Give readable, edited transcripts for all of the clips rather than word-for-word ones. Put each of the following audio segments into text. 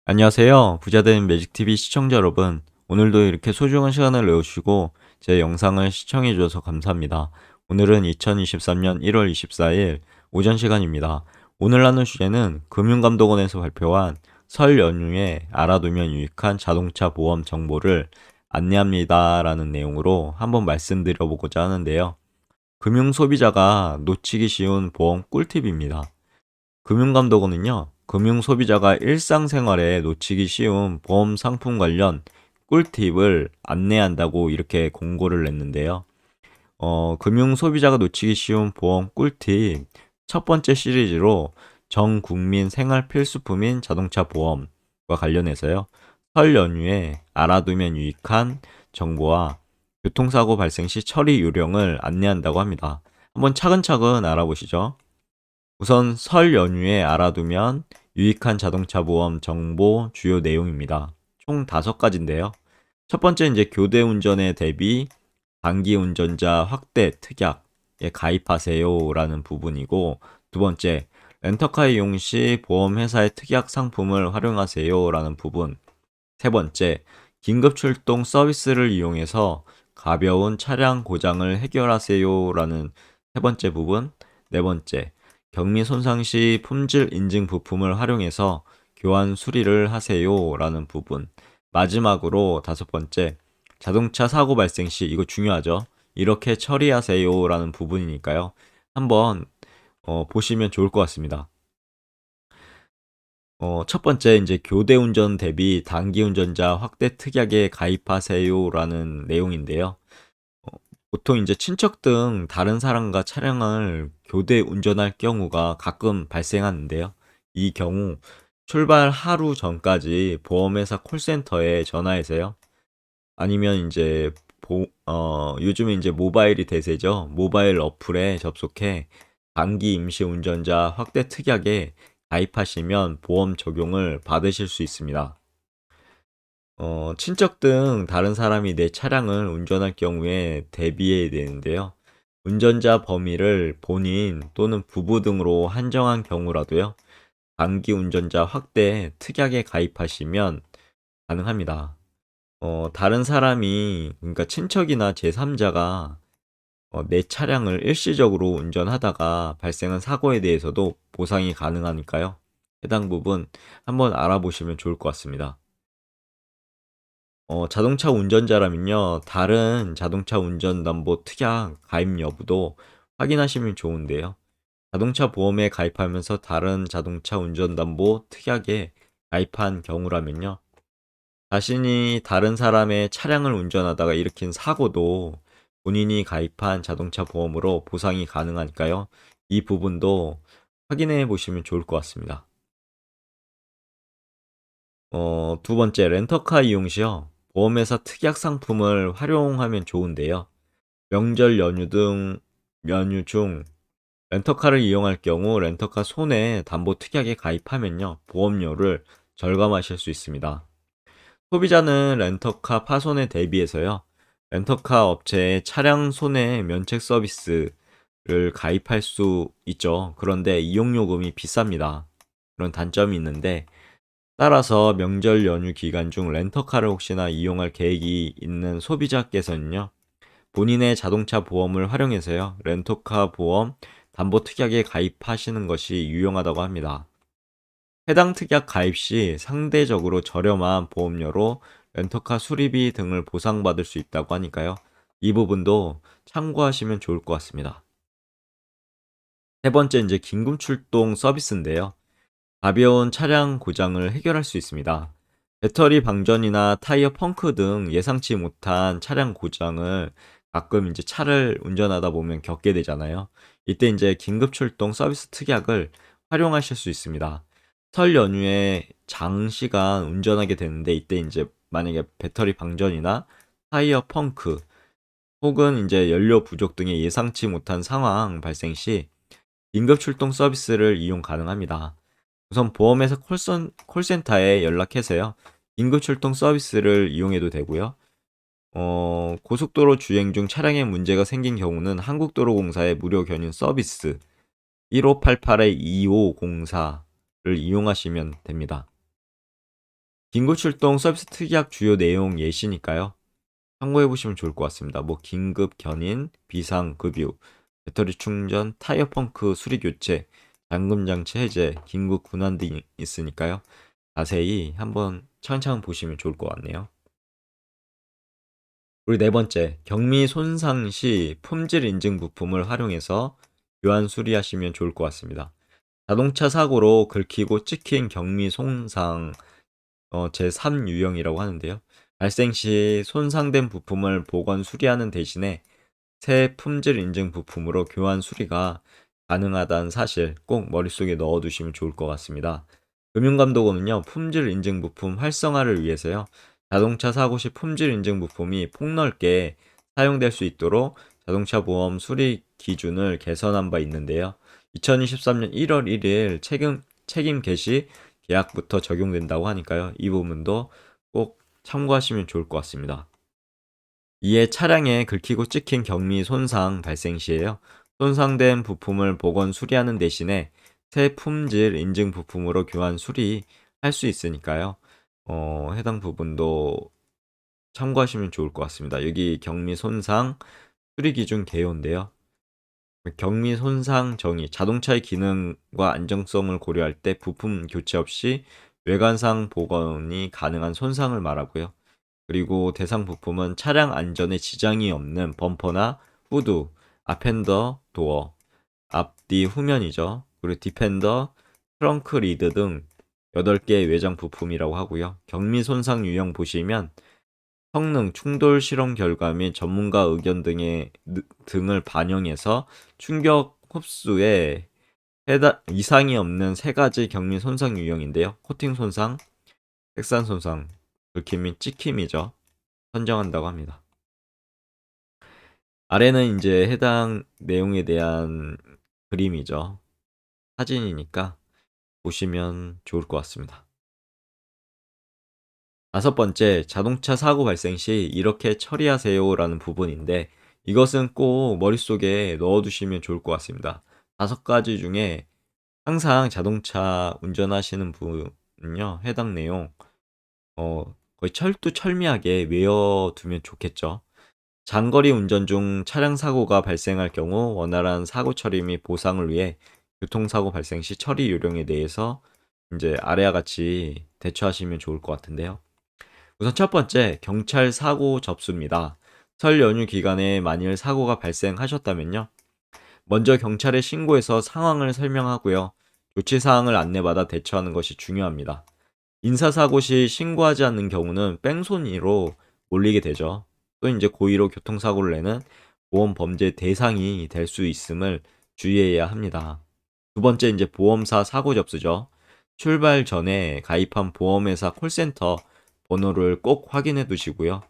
안녕하세요. 부자된 매직TV 시청자 여러분. 오늘도 이렇게 소중한 시간을 내어주시고 제 영상을 시청해 주셔서 감사합니다. 오늘은 2023년 1월 24일 오전 시간입니다. 오늘 나눌 주제는 금융감독원에서 발표한 설 연휴에 알아두면 유익한 자동차 보험 정보를 안내합니다라는 내용으로 한번 말씀드려보고자 하는데요. 금융 소비자가 놓치기 쉬운 보험 꿀팁입니다. 금융감독원은요, 금융 소비자가 일상생활에 놓치기 쉬운 보험 상품 관련 꿀팁을 안내한다고 이렇게 공고를 냈는데요. 금융 소비자가 놓치기 쉬운 보험 꿀팁 첫 번째 시리즈로 전 국민 생활 필수품인 자동차 보험과 관련해서요. 설 연휴에 알아두면 유익한 정보와 교통사고 발생 시 처리 요령을 안내한다고 합니다. 한번 차근차근 알아보시죠. 우선 설 연휴에 알아두면 유익한 자동차 보험 정보 주요 내용입니다. 총 5가지인데요. 첫 번째 이제 교대 운전에 대비 단기 운전자 확대 특약에 가입하세요라는 부분이고, 두 번째 렌터카 이용 시 보험회사의 특약 상품을 활용하세요라는 부분, 세 번째 긴급 출동 서비스를 이용해서 가벼운 차량 고장을 해결하세요라는 세 번째 부분, 네 번째 경미 손상 시 품질 인증 부품을 활용해서 교환 수리를 하세요라는 부분, 마지막으로 다섯 번째 자동차 사고 발생 시 이거 중요하죠. 이렇게 처리하세요라는 부분이니까요. 한번 보시면 좋을 것 같습니다. 첫 번째 이제 교대 운전 대비 단기 운전자 확대 특약에 가입하세요라는 내용인데요. 어, 보통 이제 친척 등 다른 사람과 차량을 교대 운전할 경우가 가끔 발생하는데요. 이 경우 출발 하루 전까지 보험회사 콜센터에 전화해서요. 아니면 이제 요즘에 이제 모바일이 대세죠. 모바일 어플에 접속해 단기 임시 운전자 확대 특약에 가입하시면 보험 적용을 받으실 수 있습니다. 친척 등 다른 사람이 내 차량을 운전할 경우에 대비해야 되는데요. 운전자 범위를 본인 또는 부부 등으로 한정한 경우라도요. 단기 운전자 확대 특약에 가입하시면 가능합니다. 다른 사람이, 그러니까 친척이나 제3자가 내 차량을 일시적으로 운전하다가 발생한 사고에 대해서도 보상이 가능하니까요. 해당 부분 한번 알아보시면 좋을 것 같습니다. 자동차 운전자라면요, 다른 자동차 운전담보 특약 가입 여부도 확인하시면 좋은데요. 자동차 보험에 가입하면서 다른 자동차 운전담보 특약에 가입한 경우라면요, 자신이 다른 사람의 차량을 운전하다가 일으킨 사고도 본인이 가입한 자동차 보험으로 보상이 가능하니까요. 이 부분도 확인해 보시면 좋을 것 같습니다. 두 번째, 렌터카 이용 시요. 보험회사 특약 상품을 활용하면 좋은데요. 명절 연휴 중 렌터카를 이용할 경우 렌터카 손해 담보 특약에 가입하면요. 보험료를 절감하실 수 있습니다. 소비자는 렌터카 파손에 대비해서요. 렌터카 업체의 차량 손해 면책 서비스를 가입할 수 있죠. 그런데 이용 요금이 비쌉니다. 그런 단점이 있는데, 따라서 명절 연휴 기간 중 렌터카를 혹시나 이용할 계획이 있는 소비자께서는요. 본인의 자동차 보험을 활용해서요. 렌터카 보험 담보 특약에 가입하시는 것이 유용하다고 합니다. 해당 특약 가입 시 상대적으로 저렴한 보험료로 렌터카 수리비 등을 보상받을 수 있다고 하니까요. 이 부분도 참고하시면 좋을 것 같습니다. 세 번째 이제 긴급 출동 서비스인데요. 가벼운 차량 고장을 해결할 수 있습니다. 배터리 방전이나 타이어 펑크 등 예상치 못한 차량 고장을 가끔 이제 차를 운전하다 보면 겪게 되잖아요. 이때 이제 긴급 출동 서비스 특약을 활용하실 수 있습니다. 설 연휴에 장시간 운전하게 되는데 이때 이제 만약에 배터리 방전이나 타이어 펑크 혹은 이제 연료 부족 등의 예상치 못한 상황 발생 시 긴급 출동 서비스를 이용 가능합니다. 우선 보험회사 콜센터에 연락해서요. 긴급 출동 서비스를 이용해도 되고요. 고속도로 주행 중 차량에 문제가 생긴 경우는 한국도로공사의 무료 견인 서비스 1588-2504를 이용하시면 됩니다. 긴급 출동 서비스 특약 주요 내용 예시니까요. 참고해 보시면 좋을 것 같습니다. 뭐 긴급 견인, 비상 급유, 배터리 충전, 타이어 펑크 수리 교체, 잠금 장치 해제, 긴급 군환 등 있으니까요. 자세히 한번 차근차근 보시면 좋을 것 같네요. 그리고 네 번째, 경미 손상 시 품질 인증 부품을 활용해서 교환 수리하시면 좋을 것 같습니다. 자동차 사고로 긁히고 찍힌 경미 손상 제3 유형이라고 하는데요. 발생 시 손상된 부품을 복원 수리하는 대신에 새 품질 인증 부품으로 교환 수리가 가능하다는 사실 꼭 머릿속에 넣어두시면 좋을 것 같습니다. 금융감독원은요, 품질 인증 부품 활성화를 위해서요, 자동차 사고 시 품질 인증 부품이 폭넓게 사용될 수 있도록 자동차 보험 수리 기준을 개선한 바 있는데요. 2023년 1월 1일 책임 개시 계약부터 적용된다고 하니까요. 이 부분도 꼭 참고하시면 좋을 것 같습니다. 이에 차량에 긁히고 찍힌 경미 손상 발생 시에요. 손상된 부품을 복원 수리하는 대신에 새 품질 인증 부품으로 교환 수리할 수 있으니까요. 해당 부분도 참고하시면 좋을 것 같습니다. 여기 경미 손상 수리 기준 개요인데요. 경미 손상 정의, 자동차의 기능과 안정성을 고려할 때 부품 교체 없이 외관상 복원이 가능한 손상을 말하고요. 그리고 대상 부품은 차량 안전에 지장이 없는 범퍼나 후드, 앞핸더 도어, 앞뒤 후면이죠. 그리고 디펜더, 트렁크 리드 등 8개의 외장 부품이라고 하고요. 경미 손상 유형 보시면 성능, 충돌 실험 결과 및 전문가 의견 등을 반영해서 충격 흡수에 이상이 없는 세 가지 경미 손상 유형인데요. 코팅 손상, 색상 손상, 긁힘 및 찍힘이죠. 선정한다고 합니다. 아래는 이제 해당 내용에 대한 그림이죠. 사진이니까 보시면 좋을 것 같습니다. 다섯 번째, 자동차 사고 발생 시 이렇게 처리하세요라는 부분인데 이것은 꼭 머릿속에 넣어두시면 좋을 것 같습니다. 5가지 중에 항상 자동차 운전하시는 분은요, 해당 내용 거의 철두철미하게 외워두면 좋겠죠. 장거리 운전 중 차량 사고가 발생할 경우 원활한 사고 처리 및 보상을 위해 교통사고 발생 시 처리 요령에 대해서 이제 아래와 같이 대처하시면 좋을 것 같은데요. 우선 첫 번째, 경찰 사고 접수입니다. 설 연휴 기간에 만일 사고가 발생하셨다면요. 먼저 경찰에 신고해서 상황을 설명하고요. 조치 사항을 안내받아 대처하는 것이 중요합니다. 인사사고 시 신고하지 않는 경우는 뺑소니로 몰리게 되죠. 또 이제 고의로 교통사고를 내는 보험 범죄 대상이 될 수 있음을 주의해야 합니다. 두 번째 이제 보험사 사고 접수죠. 출발 전에 가입한 보험회사 콜센터 번호를 꼭 확인해 두시고요.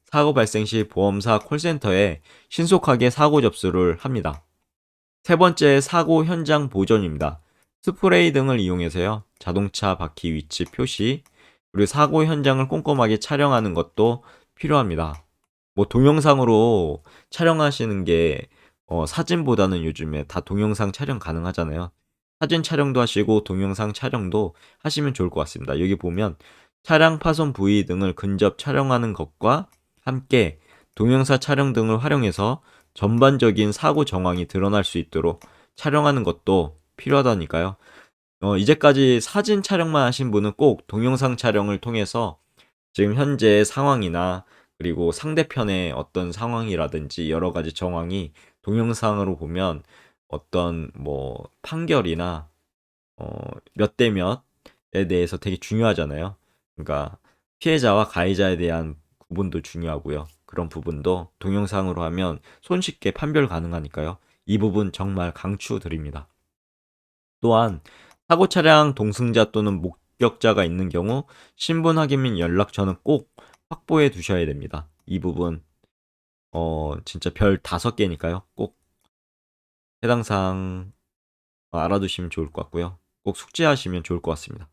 사고 발생 시 보험사 콜센터에 신속하게 사고 접수를 합니다. 세 번째 사고 현장 보존입니다. 스프레이 등을 이용해서요. 자동차 바퀴 위치 표시, 그리고 사고 현장을 꼼꼼하게 촬영하는 것도 필요합니다. 뭐 동영상으로 촬영하시는 게 사진보다는 요즘에 다 동영상 촬영 가능하잖아요. 사진 촬영도 하시고 동영상 촬영도 하시면 좋을 것 같습니다. 여기 보면 차량 파손 부위 등을 근접 촬영하는 것과 함께 동영상 촬영 등을 활용해서 전반적인 사고 정황이 드러날 수 있도록 촬영하는 것도 필요하다니까요. 이제까지 사진 촬영만 하신 분은 꼭 동영상 촬영을 통해서 지금 현재 상황이나 그리고 상대편의 어떤 상황이라든지 여러 가지 정황이 동영상으로 보면 어떤 뭐 판결이나 몇 대 몇에 대해서 되게 중요하잖아요. 그러니까 피해자와 가해자에 대한 구분도 중요하고요. 그런 부분도 동영상으로 하면 손쉽게 판별 가능하니까요. 이 부분 정말 강추드립니다. 또한 사고 차량 동승자 또는 목격자가 있는 경우 신분 확인 및 연락처는 꼭 확보해 두셔야 됩니다. 이 부분 진짜 별 5개니까요. 꼭 해당 사항 알아두시면 좋을 것 같고요. 꼭 숙지하시면 좋을 것 같습니다.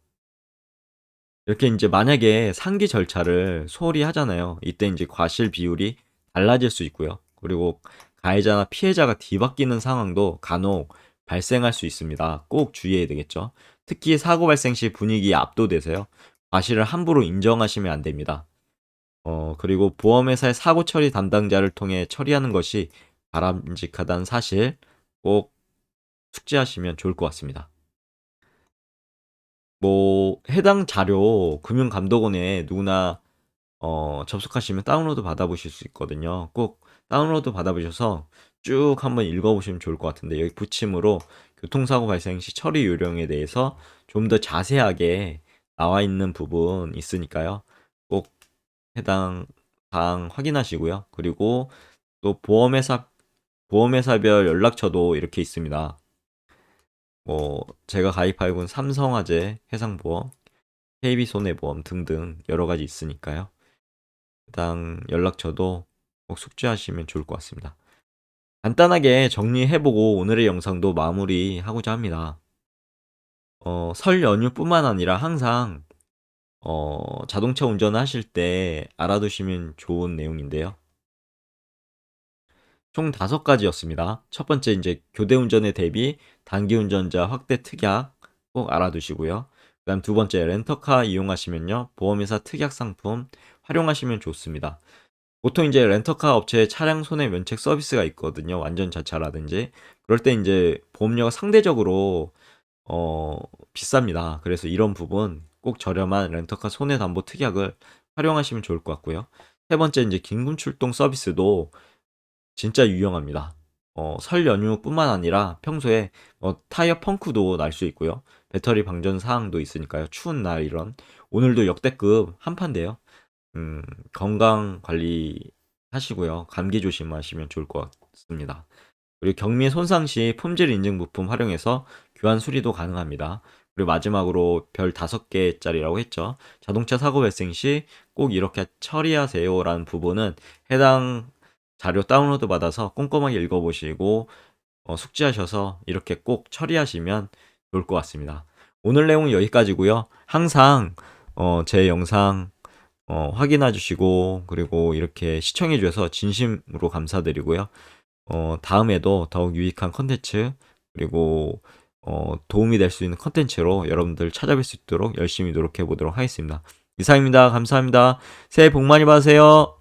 이렇게 이제 만약에 상기 절차를 소홀히 하잖아요. 이때 이제 과실 비율이 달라질 수 있고요. 그리고 가해자나 피해자가 뒤바뀌는 상황도 간혹 발생할 수 있습니다. 꼭 주의해야 되겠죠. 특히 사고 발생 시 분위기에 압도돼서요. 과실을 함부로 인정하시면 안 됩니다. 그리고 보험회사의 사고 처리 담당자를 통해 처리하는 것이 바람직하다는 사실 꼭 숙지하시면 좋을 것 같습니다. 뭐 해당 자료 금융감독원에 누구나 접속하시면 다운로드 받아보실 수 있거든요. 꼭 다운로드 받아보셔서 쭉 한번 읽어보시면 좋을 것 같은데, 여기 붙임으로 교통사고 발생 시 처리 요령에 대해서 좀 더 자세하게 나와 있는 부분 있으니까요. 꼭 해당 사항 확인하시고요. 그리고 또 보험회사별 연락처도 이렇게 있습니다. 뭐 제가 가입하고 있는 삼성화재, 해상보험, KB손해보험 등등 여러 가지 있으니까요. 해당 연락처도 꼭 숙지하시면 좋을 것 같습니다. 간단하게 정리해보고 오늘의 영상도 마무리하고자 합니다. 설 연휴뿐만 아니라 항상 자동차 운전하실 때 알아두시면 좋은 내용인데요. 총 5가지였습니다. 첫 번째 이제 교대 운전에 대비 단기 운전자 확대 특약 꼭 알아두시고요. 그다음 두 번째 렌터카 이용하시면요. 보험회사 특약 상품 활용하시면 좋습니다. 보통 이제 렌터카 업체에 차량 손해 면책 서비스가 있거든요. 완전 자차라든지. 그럴 때 이제 보험료가 상대적으로 어 비쌉니다. 그래서 이런 부분 꼭 저렴한 렌터카 손해담보 특약을 활용하시면 좋을 것 같고요. 세 번째 이제 긴급 출동 서비스도 진짜 유용합니다. 설 연휴뿐만 아니라 평소에 타이어 펑크도 날 수 있고요. 배터리 방전 사항도 있으니까요. 추운 날 이런 오늘도 역대급 한파인데요. 건강 관리하시고요. 감기 조심하시면 좋을 것 같습니다. 그리고 경미 손상 시 품질 인증 부품 활용해서 교환 수리도 가능합니다. 그리고 마지막으로 별 5개짜리라고 했죠. 자동차 사고 발생 시 꼭 이렇게 처리하세요라는 부분은 해당 자료 다운로드 받아서 꼼꼼하게 읽어보시고 숙지하셔서 이렇게 꼭 처리하시면 좋을 것 같습니다. 오늘 내용은 여기까지고요. 항상 제 영상 확인해 주시고 그리고 이렇게 시청해 주셔서 진심으로 감사드리고요. 다음에도 더욱 유익한 컨텐츠 그리고 도움이 될 수 있는 컨텐츠로 여러분들 찾아뵐 수 있도록 열심히 노력해 보도록 하겠습니다. 이상입니다. 감사합니다. 새해 복 많이 받으세요.